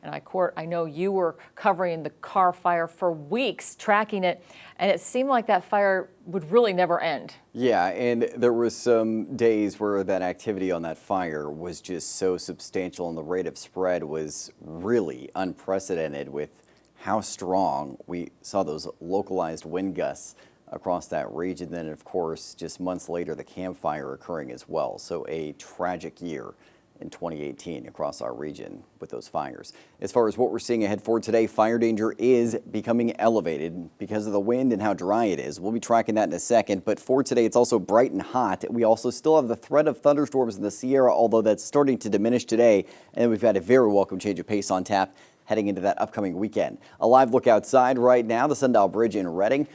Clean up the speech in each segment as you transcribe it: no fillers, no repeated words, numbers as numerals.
And I know you were covering the Carr fire for weeks, tracking it, and it seemed like that fire would really never end. Yeah, and there was some days where that activity on that fire was just so substantial and the rate of spread was really unprecedented with how strong we saw those localized wind gusts across that region. Then, of course, just months later, the campfire occurring as well. So a tragic year in 2018 across our region with those fires. As far as what we're seeing ahead for today, fire danger is becoming elevated because of the wind and how dry it is. We'll be tracking that in a second, but for today it's also bright and hot. We also still have the threat of thunderstorms in the Sierra, although that's starting to diminish today, and we've had a very welcome change of pace on tap heading into that upcoming weekend. A live look outside right now, the Sundial Bridge in Redding.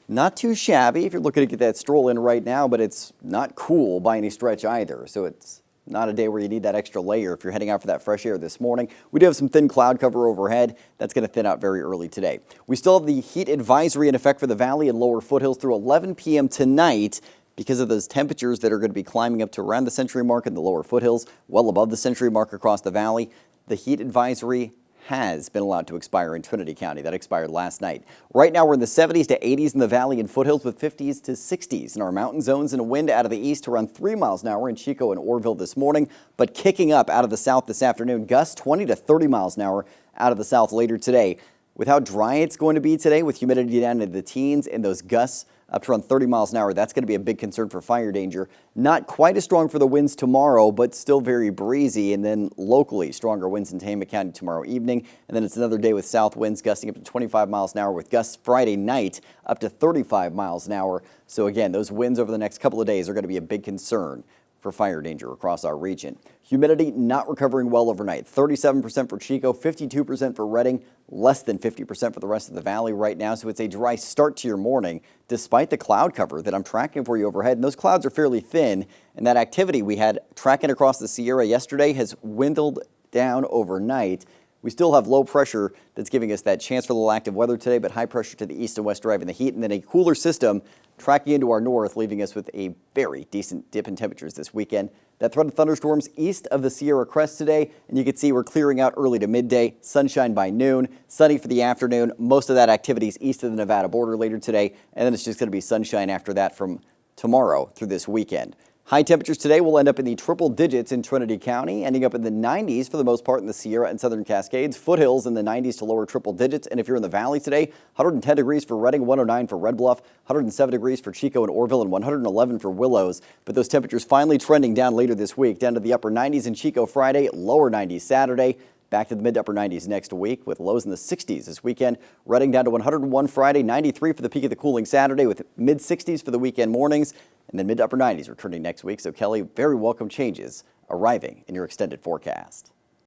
Not too shabby if you're looking to get that stroll in right now, but it's not cool by any stretch either, so it's not a day where you need that extra layer if you're heading out for that fresh air this morning. We do have some thin cloud cover overhead. That's going to thin out very early today. We still have the heat advisory in effect for the valley and lower foothills through 11 p.m. tonight because of those temperatures that are going to be climbing up to around the century mark in the lower foothills, well above the century mark across the valley. The heat advisory has been allowed to expire in Trinity County. That expired last night. Right now we're in the 70s to 80s in the valley and foothills with 50s to 60s in our mountain zones and a wind out of the east around 3 miles an hour in Chico and Orrville this morning, but kicking up out of the south this afternoon. Gusts 20 to 30 miles an hour out of the south later today. With how dry it's going to be today with humidity down into the teens and those gusts up to around 30 miles an hour, that's going to be a big concern for fire danger. Not quite as strong for the winds tomorrow, but still very breezy. And then locally, stronger winds in Tama County tomorrow evening. And then it's another day with south winds gusting up to 25 miles an hour with gusts Friday night up to 35 miles an hour. So again, those winds over the next couple of days are going to be a big concern for fire danger across our region. Humidity not recovering well overnight. 37% for Chico, 52% for Redding, less than 50% for the rest of the valley right now. So it's a dry start to your morning despite the cloud cover that I'm tracking for you overhead. And those clouds are fairly thin. And that activity we had tracking across the Sierra yesterday has dwindled down overnight. We still have low pressure that's giving us that chance for a little active weather today, but high pressure to the east and west driving the heat, and then a cooler system tracking into our north, leaving us with a very decent dip in temperatures this weekend. That threat of thunderstorms east of the Sierra Crest today, and you can see we're clearing out early to midday, sunshine by noon, sunny for the afternoon. Most of that activity is east of the Nevada border later today, and then it's just going to be sunshine after that from tomorrow through this weekend. High temperatures today will end up in the triple digits in Trinity County, ending up in the 90s for the most part in the Sierra and Southern Cascades. Foothills in the 90s to lower triple digits. And if you're in the valley today, 110 degrees for Redding, 109 for Red Bluff, 107 degrees for Chico and Orrville, and 111 for Willows. But those temperatures finally trending down later this week, down to the upper 90s in Chico Friday, lower 90s Saturday. Back to the mid to upper 90s next week with lows in the 60s this weekend. Redding down to 101 Friday, 93 for the peak of the cooling Saturday with mid 60s for the weekend mornings. And then mid to upper 90s returning next week. So Kelly, very welcome changes arriving in your extended forecast.